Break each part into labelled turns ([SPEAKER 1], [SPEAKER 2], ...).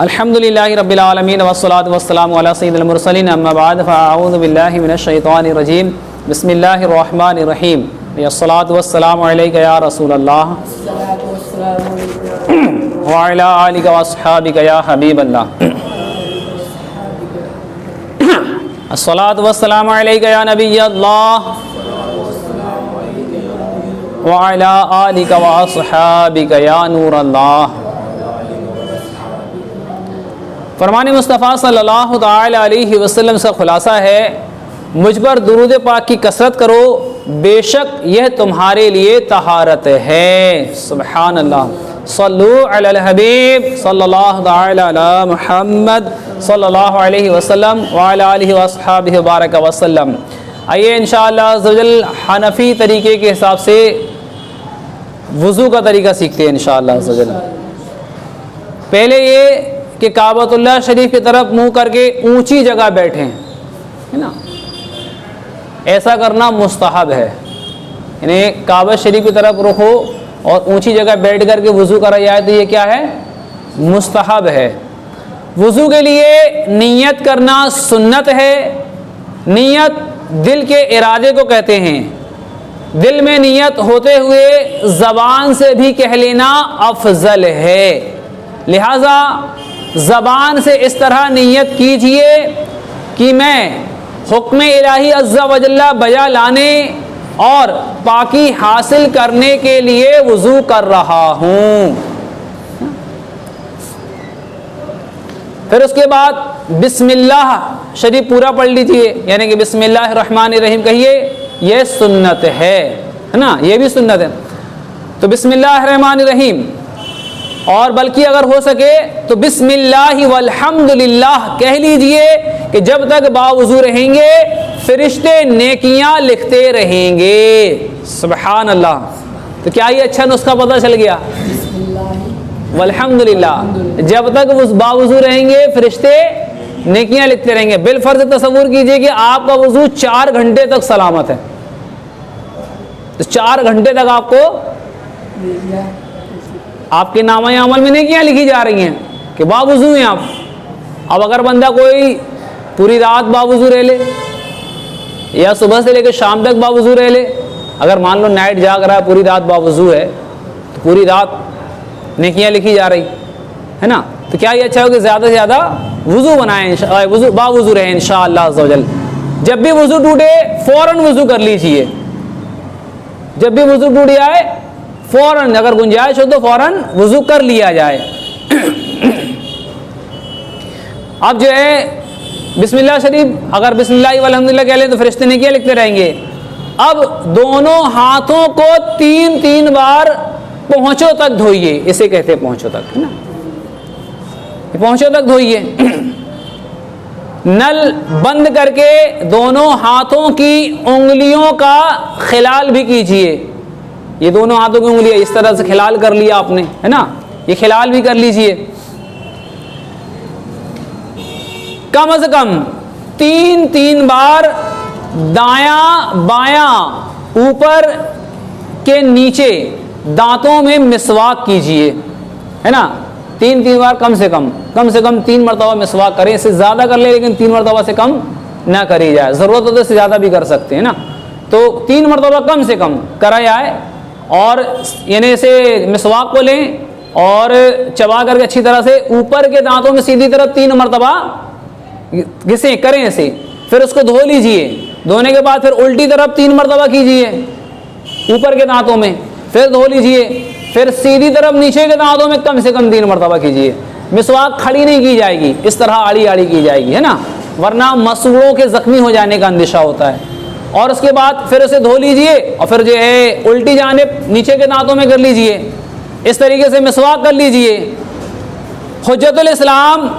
[SPEAKER 1] अल्हम्दुलिल्लाहि रब्बिल आलमीन वस्सलातु वस्सलामु अला सय्यिदिल मुरसलीन अम्मा बाद फ़अऊज़ु बिल्लाहि मिनश शैतानिर रजीम बिस्मिल्लाहिर रहमानिर रहीम यस्सलातु वस्सलामु अलैका या रसूलल्लाह व अला आलिका व अस्हाबिका या हबीबल्लाह अस्सलातु वस्सलामु अलैका या नबियल्लाह व अला आलिका व अस्हाबिका या नूरल्लाह। फरमान मुस्तफ़ा सल्लल्लाहु ताला अलैहि वसल्लम से खुलासा है, मुझ पर दुरूद पाक की कसरत करो, बेशक यह तुम्हारे लिए तहारत है। सुबहान अल्लाह। सल्लु अलल हबीब सल्लल्लाहु ताला अला मुहम्मद सल्लल्लाहु अलैहि वसल्लम व अला आलिहि व अस्हाबिहि बारक वसल्लम। आइए इंशाअल्लाह अज़्ज़वजल हनफी तरीके के हिसाब से वज़ू का तरीका सीखते हैं इंशाअल्लाह अज़्ज़वजल। पहले ये कि काबतुल्लाह शरीफ की तरफ मुंह करके ऊंची जगह बैठें, है ना। ऐसा करना मुस्तहब है, यानी काबा शरीफ की तरफ रुख हो और ऊंची जगह बैठ करके वज़ू करा जाए तो ये क्या है, मुस्तहब है। वज़ू के लिए नियत करना सुन्नत है। नियत दिल के इरादे को कहते हैं। दिल में नियत होते हुए ज़बान से भी कह लेना अफजल है। लिहाजा ज़बान से इस तरह नियत कीजिए कि मैं हुक्म इलाही अज़्ज़ा वजल्ला बजा लाने और पाकी हासिल करने के लिए वज़ू कर रहा हूँ। फिर उसके बाद बिस्मिल्लाह शरीफ पूरा पढ़ लीजिए, यानी कि बिस्मिल्लाहिर रहमानिर रहीम कहिए। यह सुन्नत है ना, यह भी सुन्नत है। तो बिस्मिल्लाहिर रहमानिर रहीम, और बल्कि अगर हो सके तो बिस्मिल्लाहि वल्हम्दुलिल्लाह कह लीजिए कि जब तक बावज़ू रहेंगे फरिश्ते नेकियां लिखते रहेंगे। सुभान अल्लाह। तो क्या ये अच्छा नुस्खा पता चल गया? वल्हम्दुलिल्लाह, जब तक बावज़ू रहेंगे फरिश्ते नेकियां लिखते रहेंगे। बिलफर्ज तसव्वुर कीजिए कि आपका वज़ू 4 घंटे तक सलामत है, तो 4 घंटे तक आपके नामा अमल में नेकियां लिखी जा रही हैं कि बावज़ू हैं आप। अब अगर बंदा कोई पूरी रात बावज़ू रह ले या सुबह से लेकर शाम तक बावज़ू रह ले, अगर मान लो नाइट जाग रहा है, पूरी रात बावज़ू है, तो पूरी रात नेकियां लिखी जा रही है ना। तो क्या ये अच्छा हो कि ज़्यादा से ज़्यादा वज़ू बनाएं, वज़ू बावज़ू रहें इंशाअल्लाह अज़्ज़ा। जब भी वज़ू टूटे फ़ौरन वज़ू कर लीजिए। जब भी वज़ू टूट जाए फ़ौरन, अगर गुंजाइश हो तो फ़ौरन वज़ू कर लिया जाए। अब जो है बिस्मिल्लाह शरीफ, अगर बिस्मिल्लाह वल्हम्दुलिल्लाह कह लें तो फरिश्ते नेकियां लिखते रहेंगे। अब दोनों हाथों को 3-3 बार पहुँचों तक धोइए, इसे कहते हैं पहुँचों तक, है ना। पहुँचों तक धोइए। नल बंद करके दोनों हाथों की उंगलियों का खिलाल भी कीजिए। ये दोनों हाथों की उंगलियां इस तरह से खिलाल कर लिया आपने, है ना, ये खिलाल भी कर लीजिए। कम से कम 3-3 बार दायां बायां ऊपर के नीचे दांतों में मिसवाक कीजिए, है ना। 3-3 बार कम से कम 3 मरतबा मिसवाक करें। इससे ज़्यादा कर ले लेकिन 3 मरतबा से कम ना करी जाए। ज़रूरत हो तो इससे ज़्यादा भी कर सकते हैं ना। तो 3 मरतबा कम से कम करा जाए और यानी इसे मिसवाक को लें और चबा करके अच्छी तरह से ऊपर के दांतों में सीधी तरफ 3 मरतबा घिसें करें इसे। फिर उसको धो लीजिए। धोने के बाद फिर उल्टी तरफ 3 मरतबा कीजिए ऊपर के दांतों में, फिर धो लीजिए। फिर सीधी तरफ नीचे के दांतों में कम से कम 3 मरतबा कीजिए। मिसवाक खड़ी नहीं की जाएगी, इस तरह आड़ी आड़ी की जाएगी, है ना, वरना मसूड़ों के ज़ख्मी हो जाने का अंदेशा होता है। और उसके बाद फिर उसे धो लीजिए और फिर जो है उल्टी जानिब नीचे के दांतों में कर लीजिए। इस तरीके से मिसवाक कर लीजिए। हुज्जतुल इस्लाम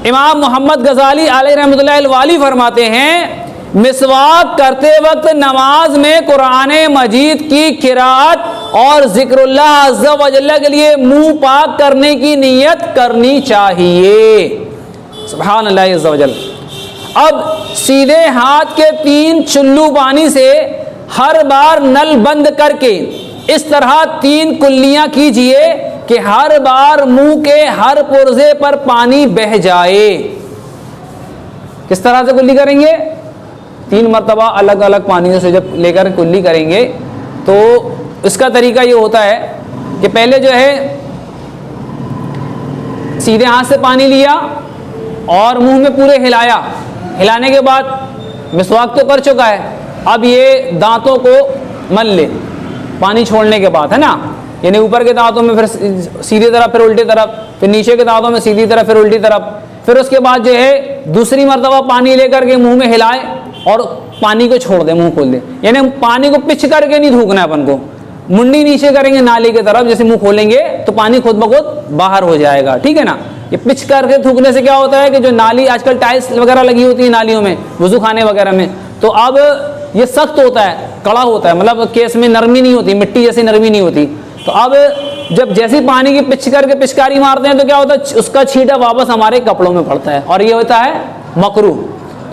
[SPEAKER 1] इमाम मोहम्मद गज़ाली अलैहि रहमतुल्लाह अलवाली फरमाते हैं, मिसवाक करते वक्त नमाज में कुरान मजीद की किरात और ज़िक्रुल्लाह अज़्ज़ा व जल्ला के लिए मुंह पाक करने की नियत करनी चाहिए। सुभान अल्लाह अज़्ज़ा व जल। अब सीधे हाथ के 3 चुल्लू पानी से हर बार नल बंद करके इस तरह 3 कुल्लियां कीजिए कि हर बार मुंह के हर पुर्जे पर पानी बह जाए। किस तरह से कुल्ली करेंगे? 3 मरतबा अलग अलग पानियों से जब लेकर कुल्ली करेंगे तो इसका तरीका ये होता है कि पहले जो है सीधे हाथ से पानी लिया और मुंह में पूरे हिलाया, हिलाने के बाद मिसवाक तो कर चुका है, अब ये दांतों को मल ले पानी छोड़ने के बाद, है ना। यानी ऊपर के दांतों में फिर सीधी तरफ, फिर उल्टी तरफ, फिर नीचे के दांतों में सीधी तरफ, फिर उल्टी तरफ। फिर उसके बाद जो है दूसरी मरतबा पानी लेकर के मुंह में हिलाए और पानी को छोड़ दे, मुंह खोल दे। यानी पानी को पिच करके नहीं थूकना है अपन को, मुंडी नीचे करेंगे नाली की तरफ, जैसे मुंह खोलेंगे तो पानी खुद ब खुद बाहर हो जाएगा, ठीक है ना। ये पिच करके थूकने से क्या होता है कि जो नाली, आजकल टाइल्स वगैरह लगी होती है नालियों में, वुजू खाने वगैरह में, तो अब ये सख्त होता है, कड़ा होता है, मतलब केस में नरमी नहीं होती, मिट्टी जैसी नरमी नहीं होती। तो अब जब जैसे पानी की पिच करके पिचकारी मारते हैं तो क्या होता है, उसका छींटा वापस हमारे कपड़ों में पड़ता है और ये होता है मकरूह।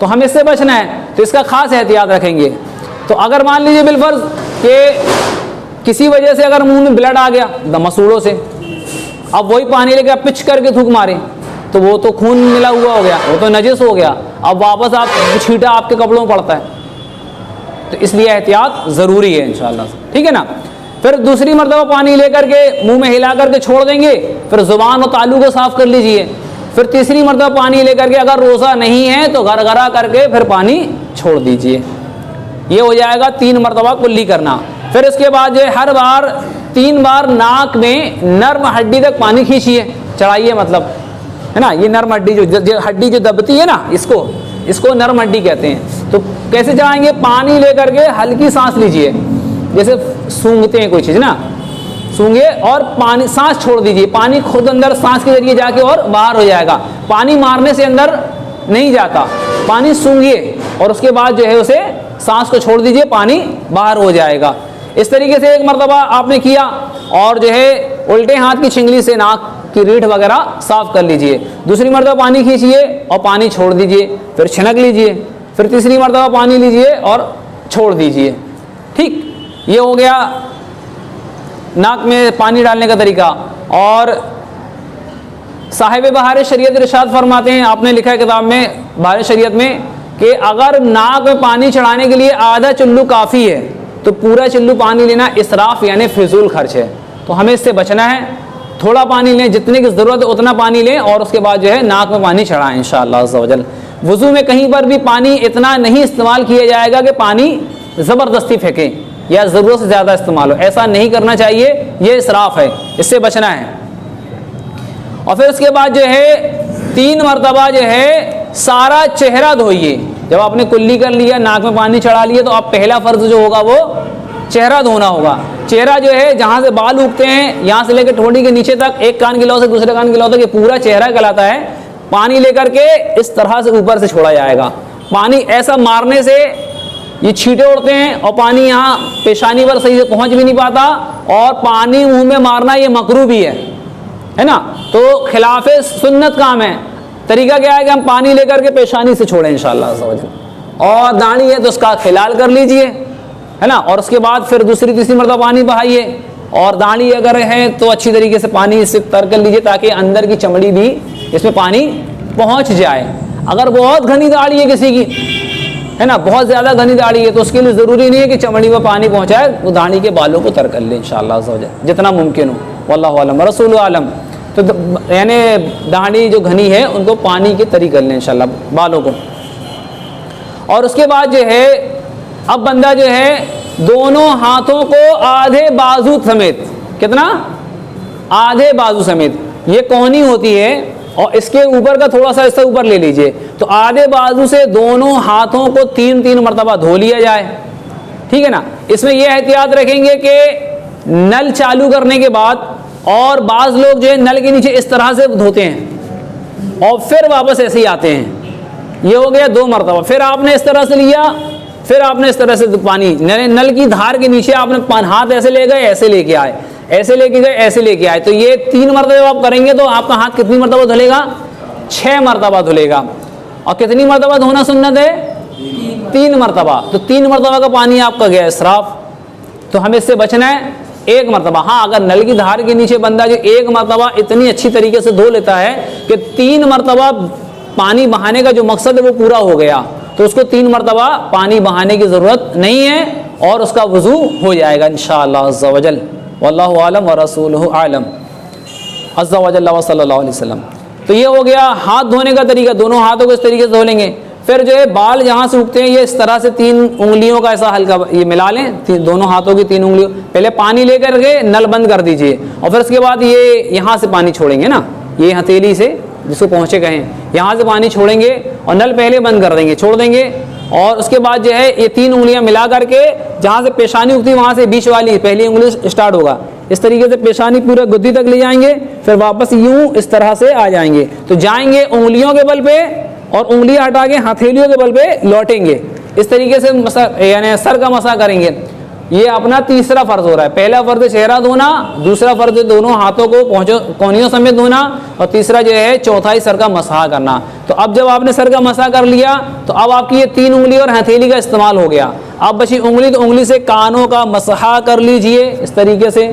[SPEAKER 1] तो हमें इससे बचना है, तो इसका खास एहतियात रखेंगे। तो अगर मान लीजिए बिलफर्ज कि किसी वजह से अगर मुंह में ब्लड आ गया मसूड़ों से, अब वही पानी लेकर पिच करके थूक मारे तो वो तो खून मिला हुआ हो गया, वो तो नजिस हो गया, अब वापस आप छींटा आपके कपड़ों में पड़ता है। तो इसलिए एहतियात ज़रूरी है इंशाअल्लाह, ठीक है ना। फिर दूसरी मरतबा पानी लेकर के मुंह में हिला करके छोड़ देंगे, फिर ज़ुबान और तालू को साफ़ कर लीजिए। फिर तीसरी मरतबा पानी लेकर के अगर रोज़ा नहीं है तो गरगरा करके फिर पानी छोड़ दीजिए। ये हो जाएगा 3 मरतबा कुल्ली करना। फिर इसके बाद जो हर बार 3 बार नाक में नर्म हड्डी तक पानी खींचिए, चढ़ाइए, मतलब है ना। ये नर्म हड्डी जो हड्डी जो दबती है ना, इसको नर्म हड्डी कहते हैं। तो कैसे चढ़ाएंगे? पानी लेकर के हल्की सांस लीजिए, जैसे सूंघते हैं कोई चीज़ ना, सूंघे और पानी, सांस छोड़ दीजिए, पानी खुद अंदर सांस के जरिए जाके और बाहर हो जाएगा। पानी मारने से अंदर नहीं जाता, पानी सूंघिए और उसके बाद जो है उसे सांस को छोड़ दीजिए, पानी बाहर हो जाएगा। इस तरीके से 1 मरतबा आपने किया और जो है उल्टे हाथ की छिंगली से नाक की रीढ़ वगैरह साफ कर लीजिए। दूसरी मरतबा पानी खींचिए और पानी छोड़ दीजिए, फिर छिनक लीजिए, फिर तीसरी मरतबा पानी लीजिए और छोड़ दीजिए। ठीक, ये हो गया नाक में पानी डालने का तरीका। और साहिब बहार शरीयत इरशाद फरमाते हैं, आपने लिखा है किताब में बहार शरीयत में, कि अगर नाक में पानी चढ़ाने के लिए आधा चुल्लू काफ़ी है तो पूरा चुल्लू पानी लेना इसराफ यानी फिजूल खर्च है। तो हमें इससे बचना है, थोड़ा पानी लें, जितने की ज़रूरत है उतना पानी लें और उसके बाद जो है नाक में पानी चढ़ाएं इंशाअल्लाह अज़्ज़ा वजल। वज़ू में कहीं पर भी पानी इतना नहीं इस्तेमाल किया जाएगा कि पानी ज़बरदस्ती फेंकें या ज़रूरत से ज़्यादा इस्तेमाल हो, ऐसा नहीं करना चाहिए, ये इसराफ है, इससे बचना है। और फिर उसके बाद जो है 3 मरतबा जो है सारा चेहरा धोइए। जब आपने कुल्ली कर लिया, नाक में पानी चढ़ा लिया, तो आप पहला फ़र्ज़ जो होगा वो चेहरा धोना होगा। चेहरा जो है जहाँ से बाल उगते हैं, यहाँ से लेकर ठोड़ी के नीचे तक, एक कान की लौ से दूसरे कान की लौ तक, ये पूरा चेहरा कहलाता है। पानी लेकर के इस तरह से ऊपर से छोड़ा जाएगा। पानी ऐसा मारने से ये छींटे उड़ते हैं और पानी यहाँ पेशानी पर सही से पहुँच भी नहीं पाता, और पानी मुँह में मारना ये मकरूह भी है ना। तो खिलाफे सुन्नत काम है। तरीका क्या है कि हम पानी लेकर के पेशानी से छोड़ें इंशाअल्लाह अज़्ज़ा वजल। और दाढ़ी है तो उसका खिलाल कर लीजिए, है ना। और उसके बाद फिर दूसरी तीसरी मरतबा पानी बहाइए, और दाढ़ी अगर है तो अच्छी तरीके से पानी इससे तर कर लीजिए ताकि अंदर की चमड़ी भी इसमें पानी पहुंच जाए। अगर बहुत घनी दाढ़ी है किसी की, है ना, बहुत ज़्यादा घनी दाढ़ी है, तो उसके लिए ज़रूरी नहीं है कि चमड़ी में पानी पहुंचाए, वो दाढ़ी के बालों को तर कर ले इंशाअल्लाह अज़्ज़ा वजल जितना मुमकिन हो। वल्लाहु आलम रसूल आलम। तो यानी दाढ़ी जो घनी है उनको पानी के तरी कर लें इंशाअल्लाह बालों को। और उसके बाद जो है अब बंदा जो है दोनों हाथों को आधे बाजू समेत, कितना, आधे बाजू समेत, ये कोहनी होती है और इसके ऊपर का थोड़ा सा इससे ऊपर ले लीजिए, तो आधे बाजू से दोनों हाथों को 3-3 मरतबा धो लिया जाए, ठीक है ना। इसमें यह एहतियात रखेंगे कि नल चालू करने के बाद, और बाज़ लोग जो है नल के नीचे इस तरह से धोते हैं और फिर वापस ऐसे ही आते हैं, ये हो गया 2 मरतबा। फिर आपने इस तरह से लिया, फिर आपने इस तरह से पानी नल की धार के नीचे आपने हाथ ऐसे ले गए, ऐसे लेके आए, ऐसे लेके गए, ऐसे लेके आए, तो ये 3 मरतबा आप करेंगे तो आपका हाथ कितनी मरतबा धुलेगा? 6 मरतबा धुलेगा। और कितनी मरतबा धोना सुन्नत है? 3 मरतबा। तो 3 मरतबा का पानी आपका गया इसराफ। तो हमें इससे बचना है। एक मरतबा। हाँ, अगर नल की धार के नीचे बंदा जो एक मरतबा इतनी अच्छी तरीके से धो लेता है कि 3 मरतबा पानी बहाने का जो मकसद है वो पूरा हो गया, तो उसको 3 मरतबा पानी बहाने की ज़रूरत नहीं है और उसका वज़ू हो जाएगा इंशाअल्लाह अज़्ज़ा वजल। वल्लाहु आलम व रसूलुहु आलम अज़्ज़ा वजल व सल्लल्लाहु अलैहि वसल्लम। तो ये हो गया हाथ धोने का तरीका, दोनों हाथों को इस तरीके से धो लेंगे। फिर जो है बाल जहाँ से उगते हैं ये इस तरह से 3 उंगलियों का ऐसा हल्का ये मिला लें, दोनों हाथों की 3 उंगलियों, पहले पानी लेकर के नल बंद कर दीजिए और फिर उसके बाद ये यहाँ से पानी छोड़ेंगे ना, ये हथेली से जिसको पहुँचे कहें, यहाँ से पानी छोड़ेंगे और नल पहले बंद कर देंगे, छोड़ देंगे। और उसके बाद जो है ये 3 उंगलियां मिला करके जहाँ से पेशानी उगती है वहाँ से बीच वाली पहली उंगली स्टार्ट होगा, इस तरीके से पेशानी पूरा गुद्दी तक ले जाएंगे, फिर वापस यूं इस तरह से आ जाएंगे। तो जाएंगे उंगलियों के बल पे और उंगलियां हटा के हथेलियों के बल पे लौटेंगे, इस तरीके से मसा यानी सर का मसा करेंगे। ये अपना तीसरा फर्ज हो रहा है। पहला फर्ज चेहरा धोना, दूसरा फर्ज दोनों हाथों को पहुंचो कोहनियों समेत धोना और तीसरा जो है चौथाई सर का मसहा करना। तो अब जब आपने सर का मसहा कर लिया तो अब आपकी ये 3 उंगली और हथेली का इस्तेमाल हो गया। अब बची उंगली, तो उंगली से कानों का मसहा कर लीजिए इस तरीके से,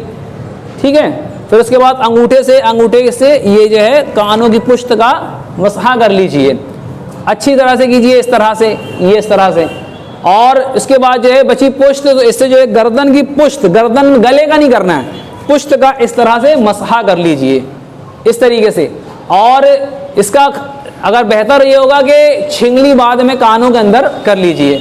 [SPEAKER 1] ठीक है। फिर उसके बाद अंगूठे से ये जो है कानों की पुष्ट का मसहा कर लीजिए, अच्छी तरह से कीजिए इस तरह से, ये इस तरह से। और इसके बाद जो है बची पुष्ट, तो इससे जो है गर्दन की पुष्ट, गर्दन गले का नहीं करना है, पुष्ट का इस तरह से मसहा कर लीजिए इस तरीके से। और इसका अगर बेहतर ये होगा कि छिंगली बाद में कानों के अंदर कर लीजिए,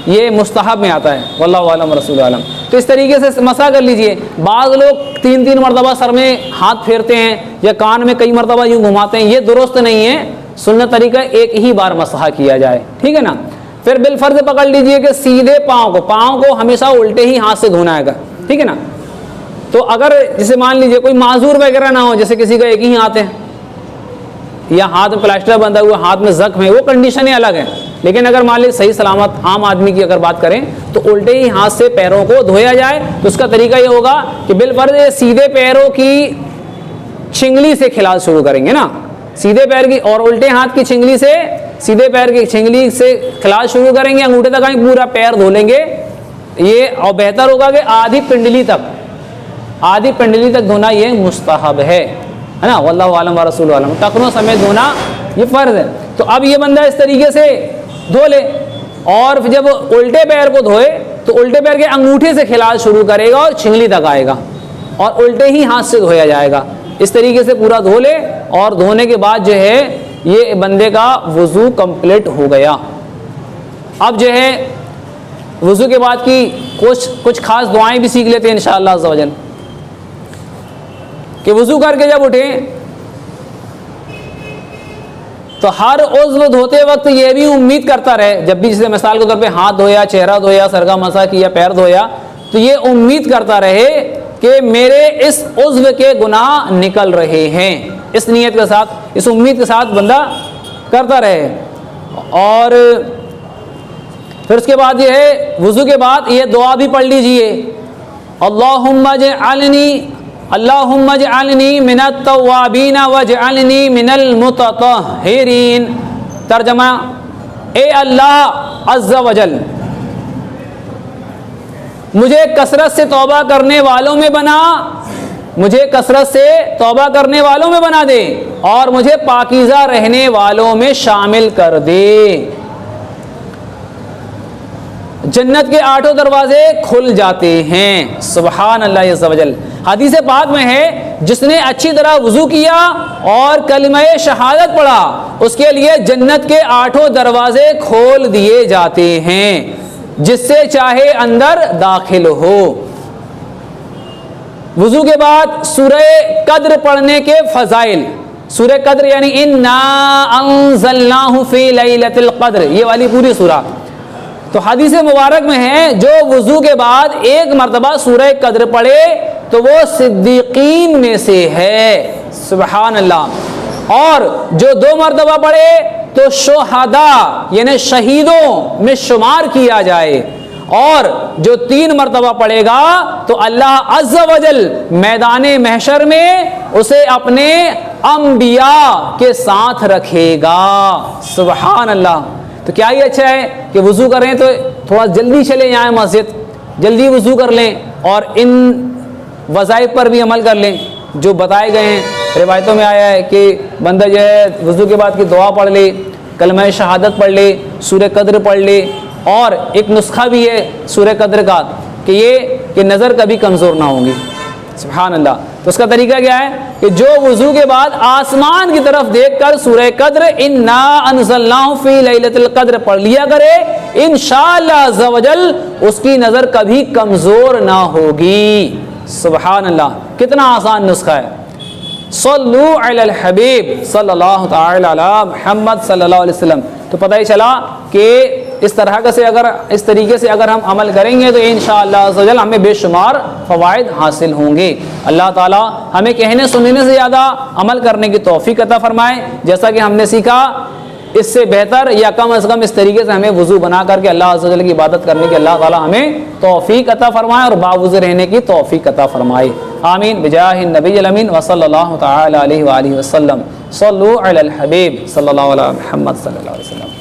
[SPEAKER 1] ये मुस्तहब में आता है, वल्लाहु आलम रसूल आलम। तो इस तरीके से मसहा कर लीजिए। बाज़ लोग 3-3 मरतबा सर में हाथ फेरते हैं या कान में कई मरतबा यूँ घुमाते हैं, ये दुरुस्त नहीं है। सुन्नत तरीका एक ही बार मसहा किया जाए, ठीक है ना। फिर बिलफर्ज पकड़ लीजिए कि सीधे पाँव को हमेशा उल्टे ही हाथ से धोना है, ठीक है ना। तो अगर जैसे मान लीजिए कोई माजूर वगैरह ना हो, जैसे किसी का एक ही हाथ है या हाथ में प्लास्टर बंधा हुआ, हाथ में जख्म है, वो कंडीशनें अलग हैं। लेकिन अगर मान लीजिए सही सलामत आम आदमी की अगर बात करें तो उल्टे ही हाथ से पैरों को धोया जाए। तो उसका तरीका ये होगा कि बिलफर्ज सीधे पैरों की छिंगली से खिलाल शुरू करेंगे ना, सीधे पैर की, और उल्टे हाथ की छिंगली से, सीधे पैर की छिंगली से खिलाल शुरू करेंगे, अंगूठे तक आएंगे, पूरा पैर धो लेंगे ये। और बेहतर होगा कि आधी पिंडली तक धोना ये मुस्तहब है ना। वल्लाहु आलम व रसूलुहु आलम। टखनों समेत धोना ये फर्ज है। तो अब ये बंदा इस तरीके से धो ले और फिर जब उल्टे पैर को धोए तो उल्टे पैर के अंगूठे से खिलाल शुरू करेगा और छिंगली तक आएगा और उल्टे ही हाथ से धोया जाएगा। इस तरीके से पूरा धो ले और धोने के बाद जो है ये बंदे का वज़ू कंप्लीट हो गया। अब जो है वज़ू के बाद की कुछ खास दुआएं भी सीख लेते हैं इंशाअल्लाह अज़्ज़ा वजल। कि वज़ू करके जब उठे तो हर उज़्व धोते वक्त ये भी उम्मीद करता रहे, जब भी जैसे मिसाल के तौर पे हाथ धोया, चेहरा धोया, सर का मसा किया, पैर धोया, तो ये उम्मीद करता रहे कि मेरे इस उज़्व के गुनाह निकल रहे हैं। इस नीयत के साथ, इस उम्मीद के साथ बंदा करता रहे। और फिर उसके बाद ये है वज़ू के बाद ये दुआ भी पढ़ लीजिए, अल्लाहुम्मा जअलनी मिनत तव्वाबीन वजअलनी मिनल मुतत्तहिरीन। तर्जमा, ए अल्लाह अज़्ज़ा वजल, मुझे कसरत से तौबा करने वालों में बना, मुझे कसरत से तौबा करने वालों में बना दे और मुझे पाकीज़ा रहने वालों में शामिल कर दे। जन्नत के 8 दरवाजे खुल जाते हैं। सुभान अल्लाह अज़्ज़ा वजल। हदीस पाक में है, जिसने अच्छी तरह वज़ू किया और कलिमा शहादत पढ़ा उसके लिए जन्नत के 8 दरवाजे खोल दिए जाते हैं, जिससे चाहे अंदर दाखिल हो। वज़ू के बाद सूरह कद्र पढ़ने के फजाइल, सूरह कद्र यानी इन्ना अंज़लनाहु फी लैलतिल क़द्र, ये वाली पूरी सूरा। तो हदीस मुबारक में है, जो वज़ू के बाद 1 मरतबा सूरह कद्र पढ़े तो वो सिद्दीकीन में से है। सुभान अल्लाह। और जो 2 मरतबा पढ़े तो शुहदा यानी शहीदों में शुमार किया जाए, और जो 3 मरतबा पढ़ेगा तो अल्लाह अज़्ज़ा वजल मैदान महशर में उसे अपने अंबिया के साथ रखेगा। सुभान अल्लाह। तो क्या ही अच्छा है कि वज़ू करें तो थोड़ा जल्दी चले जाएं मस्जिद, जल्दी वज़ू कर लें और इन वज़ाइफ पर भी अमल कर लें जो बताए गए हैं। रिवायतों में आया है कि बंदा जो है वज़ू के बाद की दुआ पढ़ ले, कलमा शहादत पढ़ ले, सूरह कद्र पढ़ ले, और एक नुस्खा भी है सूरह कद्र का कि नज़र कभी कमज़ोर ना होगी। सुभान अल्लाह। तो उसका तरीका क्या है कि जो वज़ू के बाद आसमान की तरफ देखकर सूरह कद्र इन्ना अनज़लनाहु फ़ी लैलतिल क़द्र पढ़ लिया करे, इंशाअल्लाह अज़्ज़ा वजल उसकी नज़र कभी कमज़ोर ना होगी। सुभान अल्लाह, कितना आसान नुस्खा है। सल्लू अलल हबीब सल्लल्लाहु तआला अला मुहम्मद सल्लल्लाहु अलैहि वसल्लम। तो पता ही चला कि इस तरीके से अगर हम अमल करेंगे तो इंशाअल्लाह अज़्ज़ा वजल हमें बेशुमार फ़वाइद हासिल होंगे। अल्लाह ताला हमें कहने सुनने से ज़्यादा अमल करने की तौफ़ीक़ अता फ़रमाए। जैसा कि हमने सीखा, इससे बेहतर या कम अज़ कम इस तरीके से हमें वज़ू बना करके अल्लाह अज़्ज़ा वजल की इबादत करने की अल्लाह ताला हमें तौफ़ीक़ अता फ़रमाए और बावज़ू रहने की तौफ़ीक़ अता फ़रमाए। आमीन बिजाहिन नबील अमीन व सल्लल्लाहु तआला अलैहि व आलिहि वसल्लम। सल्लू अलल हबीब सल्लल्लाहु अलैहि मुहम्मद सल्लल्लाहु अलैहि वसल्लम।